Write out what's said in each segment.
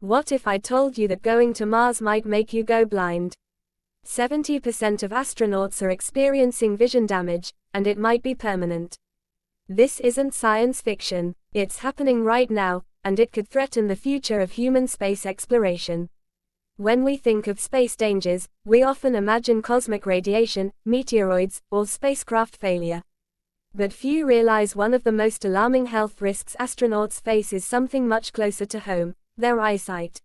What if I told you that going to Mars might make you go blind? 70% of astronauts are experiencing vision damage, and it might be permanent. This isn't science fiction. It's happening right now, and it could threaten the future of human space exploration. When we think of space dangers, we often imagine cosmic radiation, meteoroids, or spacecraft failure. But few realize one of the most alarming health risks astronauts face is something much closer to home: their eyesight.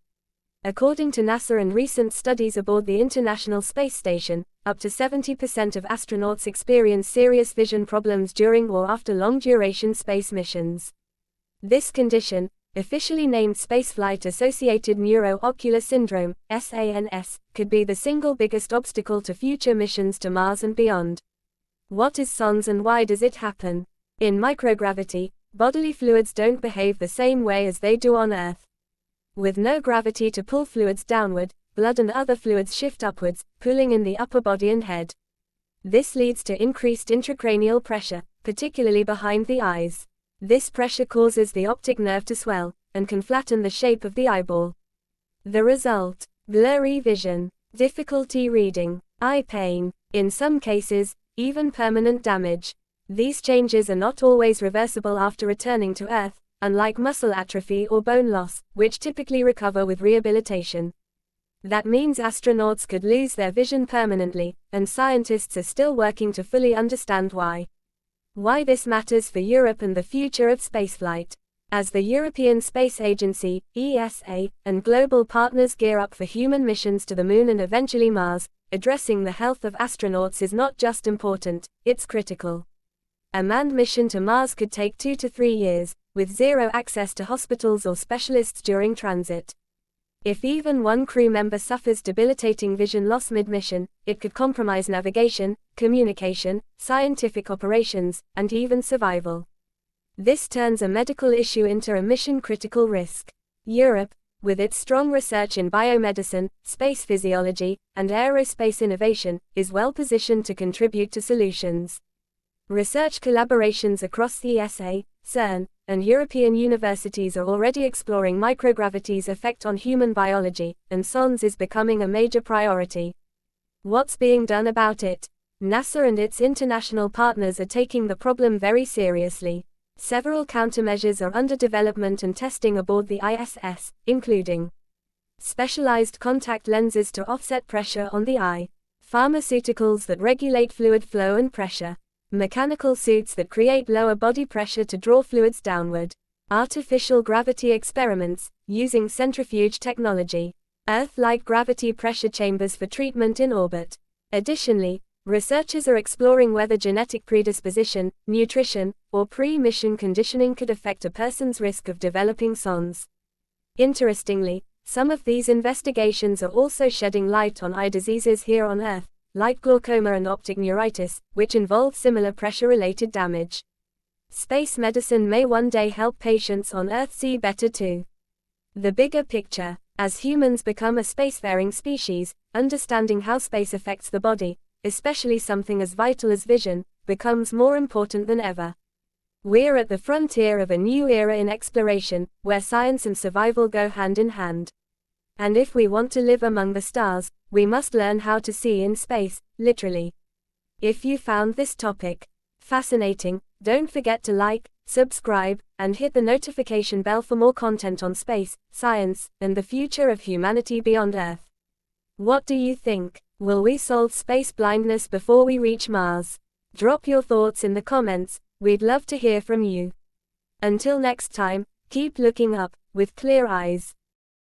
According to NASA and recent studies aboard the International Space Station, up to 70% of astronauts experience serious vision problems during or after long-duration space missions. This condition, officially named Spaceflight-associated Neuro-ocular syndrome, SANS, could be the single biggest obstacle to future missions to Mars and beyond. What is SANS and why does it happen? In microgravity, bodily fluids don't behave the same way as they do on Earth. With no gravity to pull fluids downward, blood and other fluids shift upwards, pooling in the upper body and head. This leads to increased intracranial pressure, particularly behind the eyes. This pressure causes the optic nerve to swell, and can flatten the shape of the eyeball. The result: blurry vision, difficulty reading, eye pain, in some cases, even permanent damage. These changes are not always reversible after returning to Earth, unlike muscle atrophy or bone loss, which typically recover with rehabilitation. That means astronauts could lose their vision permanently, and scientists are still working to fully understand why. Why this matters for Europe and the future of spaceflight. As the European Space Agency, ESA, and global partners gear up for human missions to the Moon and eventually Mars, addressing the health of astronauts is not just important, it's critical. A manned mission to Mars could take 2 to 3 years, with zero access to hospitals or specialists during transit. If even one crew member suffers debilitating vision loss mid-mission, it could compromise navigation, communication, scientific operations, and even survival. This turns a medical issue into a mission-critical risk. Europe, with its strong research in biomedicine, space physiology, and aerospace innovation, is well positioned to contribute to solutions. Research collaborations across the ESA, CERN, and European universities are already exploring microgravity's effect on human biology, and SANS is becoming a major priority. What's being done about it? NASA and its international partners are taking the problem very seriously. Several countermeasures are under development and testing aboard the ISS, including specialized contact lenses to offset pressure on the eye, pharmaceuticals that regulate fluid flow and pressure, mechanical suits that create lower body pressure to draw fluids downward, artificial gravity experiments, using centrifuge technology, Earth-like gravity pressure chambers for treatment in orbit. Additionally, researchers are exploring whether genetic predisposition, nutrition, or pre-mission conditioning could affect a person's risk of developing SANS. Interestingly, some of these investigations are also shedding light on eye diseases here on Earth, like glaucoma and optic neuritis, which involve similar pressure-related damage. Space medicine may one day help patients on Earth see better too. The bigger picture: as humans become a spacefaring species, understanding how space affects the body, especially something as vital as vision, becomes more important than ever. We're at the frontier of a new era in exploration, where science and survival go hand in hand. And if we want to live among the stars, we must learn how to see in space, literally. If you found this topic fascinating, don't forget to like, subscribe, and hit the notification bell for more content on space, science, and the future of humanity beyond Earth. What do you think? Will we solve space blindness before we reach Mars? Drop your thoughts in the comments, we'd love to hear from you. Until next time, keep looking up, with clear eyes.